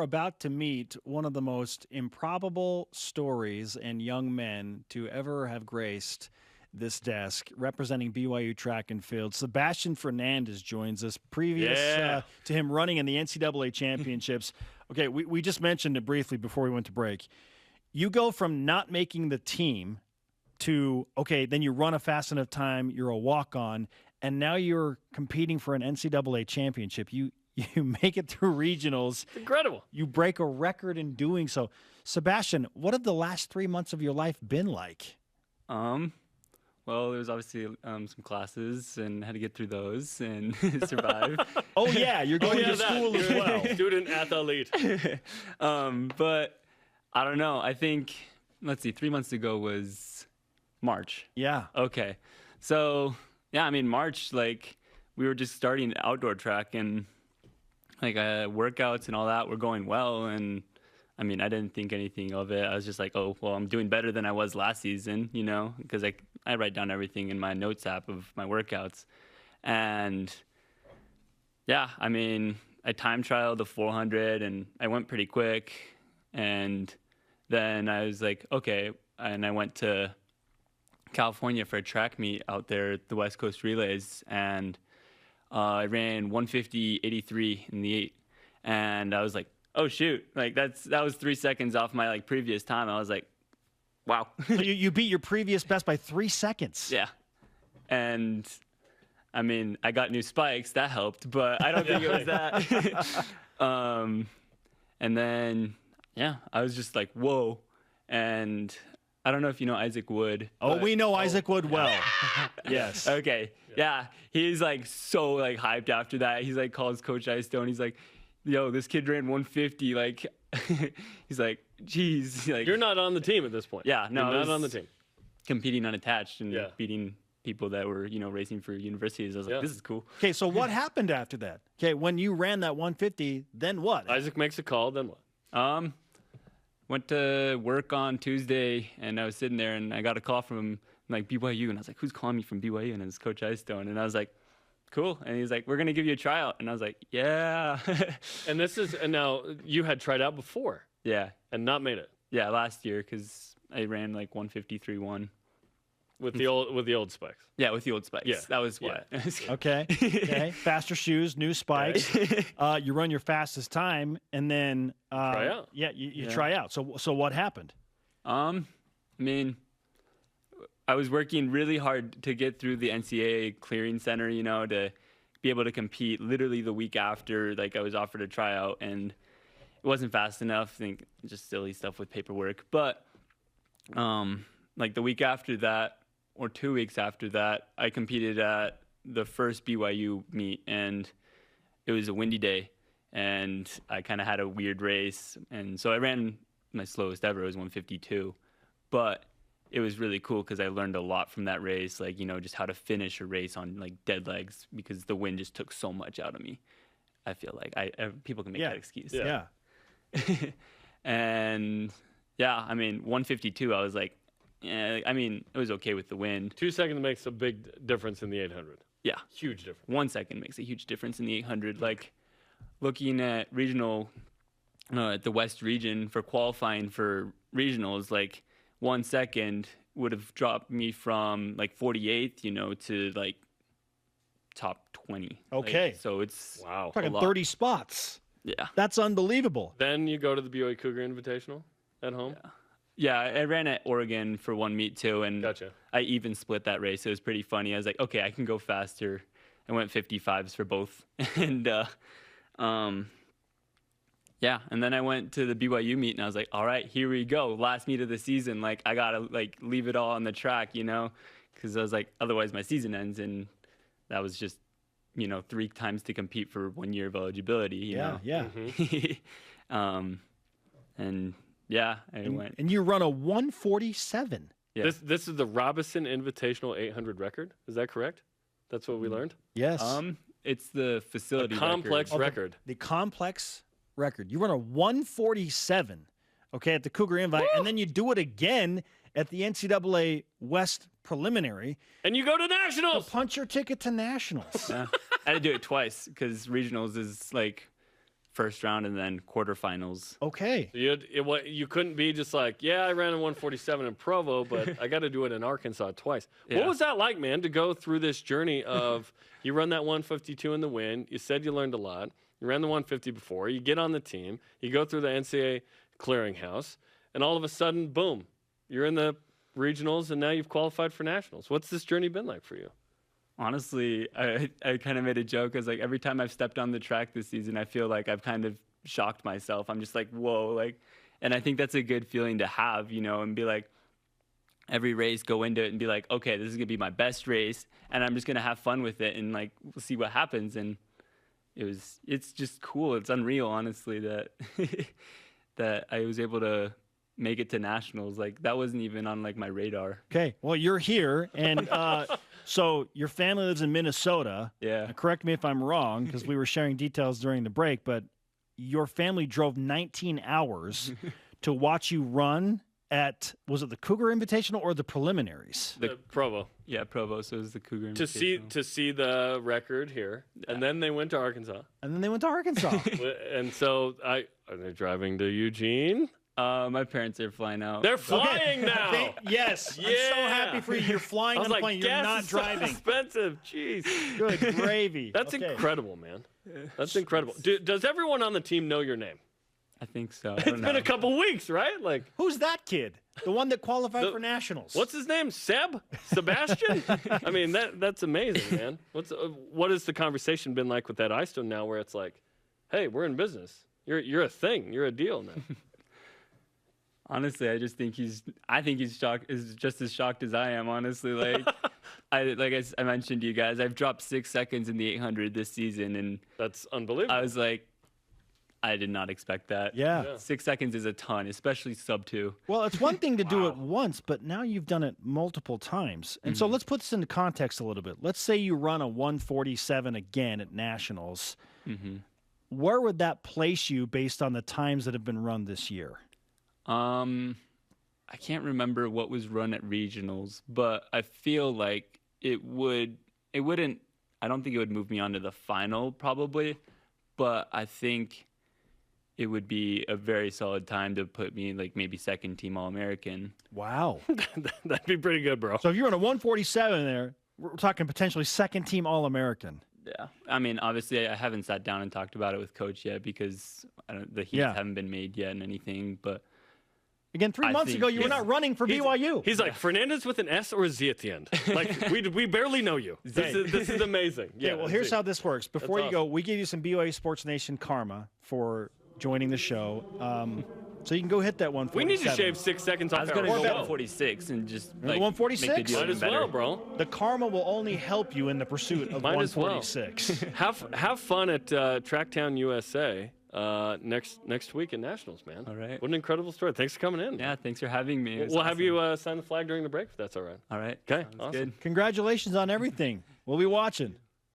are about to meet one of the most improbable stories and young men to ever have graced this desk, representing BYU track and field. Sebastian Hernandez joins us, previous to him running in the NCAA championships. Okay, we just mentioned it briefly before we went to break. You go from not making the team to, okay, then you run a fast enough time, you're a walk-on, and now you're competing for an NCAA championship. You make it through regionals. It's incredible. You break a record in doing so. Sebastian, what have the last 3 months of your life been like? Well, there was obviously some classes and had to get through those and survive. Oh, yeah, you're going to school as well. Student athlete. But I don't know. I think, let's see, 3 months ago was March. Yeah. Okay. So, yeah, I mean, March, like, we were just starting outdoor track and, like, workouts and all that were going well. And, I mean, I didn't think anything of it. I was just like, oh, well, I'm doing better than I was last season, you know, because I write down everything in my notes app of my workouts. And, yeah, I mean, I time trialed the 400 and I went pretty quick. And then I was like, okay. And I went to California for a track meet out there at the West Coast Relays, and I ran 150.83 in the 8, and I was like, oh shoot, like that was 3 seconds off my like previous time. I was like, wow. So you beat your previous best by 3 seconds. Yeah, and I mean, I got new spikes, that helped, but I don't think it was that. And then yeah, I was just like, whoa. And I don't know if you know Isaac Wood. Oh, we know Isaac Wood well. Yes. Okay. Yeah. He's like so like hyped after that. He's like calls Coach Icestone. He's like, yo, this kid ran 150. Like, he's like, geez. Like, You're not on the team at this point. Yeah. No, You're not on the team. Competing unattached and beating people that were, you know, racing for universities. I was like, this is cool. Okay. So what happened after that? Okay. When you ran that 150, then what? Isaac makes a call. Then what? Went to work on Tuesday, and I was sitting there, and I got a call from like BYU, and I was like, "Who's calling me from BYU?" And it was Coach Icestone, and I was like, "Cool." And he's like, "We're gonna give you a tryout," and I was like, "Yeah." And now you had tried out before, yeah, and not made it. Yeah, last year because I ran like 153.1 with the old spikes. Yeah, with the old spikes. Yeah, that was what. Okay. Okay. Faster shoes, new spikes. You run your fastest time, and then try out. Yeah, you try out. So what happened? I mean, I was working really hard to get through the NCAA clearing center, you know, to be able to compete literally the week after, like I was offered a tryout, and it wasn't fast enough. I think just silly stuff with paperwork. But like the week after that, or 2 weeks after that, I competed at the first BYU meet, and it was a windy day, and I kind of had a weird race, and so I ran my slowest ever. It was 152, but it was really cool because I learned a lot from that race, like, you know, just how to finish a race on like dead legs because the wind just took so much out of me. I feel like people can make that excuse. Yeah. And yeah, I mean, 152, I was like, yeah, I mean, it was okay with the wind. 2 seconds makes a big difference in the 800. Yeah. Huge difference. 1 second makes a huge difference in the 800. Like, looking at regional, at the West region for qualifying for regionals, like 1 second would have dropped me from like 48th, you know, to like top 20. Okay. Like, so it's talking 30 spots. Yeah. That's unbelievable. Then you go to the BYU Cougar Invitational at home. Yeah, I ran at Oregon for one meet too, and I even split that race. It was pretty funny. I was like, okay, I can go faster. I went 55s for both, and yeah. And then I went to the BYU meet, and I was like, all right, here we go, last meet of the season. Like, I gotta like leave it all on the track, you know, because I was like, otherwise my season ends, and that was just, you know, 3 times to compete for 1 year of eligibility. You know? Yeah. And yeah, I went. And you run a 147. Yeah. This is the Robinson Invitational 800 record. Is that correct? That's what we learned? Yes. It's the facility complex record. The complex record. You run a 147, okay, at the Cougar Invite, and then you do it again at the NCAA West Preliminary. And you go to Nationals. To punch your ticket to Nationals. Yeah. I had to do it twice because regionals is like first round and then quarterfinals. Okay. So you couldn't be just like, yeah, I ran a 147 in Provo, but I got to do it in Arkansas twice. Yeah. What was that like, man, to go through this journey of you run that 152 in the wind, you said you learned a lot, you ran the 150 before, you get on the team, you go through the NCAA clearinghouse, and all of a sudden, boom, you're in the regionals, and now you've qualified for nationals. What's this journey been like for you? Honestly, I kind of made a joke as like every time I've stepped on the track this season, I feel like I've kind of shocked myself. I'm just like, whoa, like, and I think that's a good feeling to have, you know, and be like, every race, go into it and be like, okay, this is gonna be my best race, and I'm just gonna have fun with it, and like we'll see what happens. And it's just cool. It's unreal, honestly, that that I was able to make it to nationals. Like that wasn't even on like my radar. Okay. Well, you're here, and so your family lives in Minnesota. Yeah. Correct me if I'm wrong, because we were sharing details during the break, but your family drove 19 hours to watch you run at, was it the Cougar Invitational or the preliminaries? The Provo. Yeah, Provo. So it was the Cougar To see the record here, and then they went to Arkansas. And then they went to Arkansas. And so are they driving to Eugene? My parents are flying out. They're flying now. Yes. Yeah. I'm so happy for you. You're flying I was on the like, plane. You're gas not is so driving. expensive. Jeez. Good gravy. That's Okay. incredible, man. That's incredible. Does everyone on the team know your name? I think so. I It's don't been know. a couple weeks, right? Like, Who's that kid? The one that qualified for nationals. what's his name? Sebastian? I mean, that's amazing, man. What has the conversation been like with that iStone now, where it's like, hey, we're in business. You're a thing. You're a deal now. Honestly, I just think he's shocked. Is just as shocked as I am. Honestly, like I mentioned to you guys, I've dropped 6 seconds in the 800 this season, and That's unbelievable. I was like, I did not expect that. Yeah. 6 seconds is a ton, especially sub 2. Well, it's one thing to do it once, but now you've done it multiple times. And so let's put this into context a little bit. Let's say you run a 147 again at nationals. Where would that place you based on the times that have been run this year? I can't remember what was run at regionals, but I feel like it wouldn't. I don't think it would move me on to the final probably, but I think it would be a very solid time to put me like maybe second team All-American. Wow. That'd be pretty good, bro. So if you're on a 147 there, we're talking potentially second team All-American. Yeah, I mean, obviously, I haven't sat down and talked about it with Coach yet because the heats haven't been made yet and anything. But again, 3 months ago, you were not running for BYU. He's like, Fernandez with an S or a Z at the end. Like, we barely know you. This is amazing. Yeah. Okay, well, here's Z. how this works. Before That's you go, we give you some BYU Sports Nation karma for joining the show. So you can go hit that 147. We need to shave 6 seconds off. I was going to our go show. 146 and just Remember 146? make the deal Might even as better. well, bro. The karma will only help you in the pursuit of Might as well. 146. Have fun at Tracktown USA next week at Nationals, man. All right. What an incredible story. Thanks for coming in. Yeah, thanks for having me. We'll have you sign the flag during the break if that's all right. All right. Okay, Sounds awesome. good. Congratulations on everything. We'll be watching.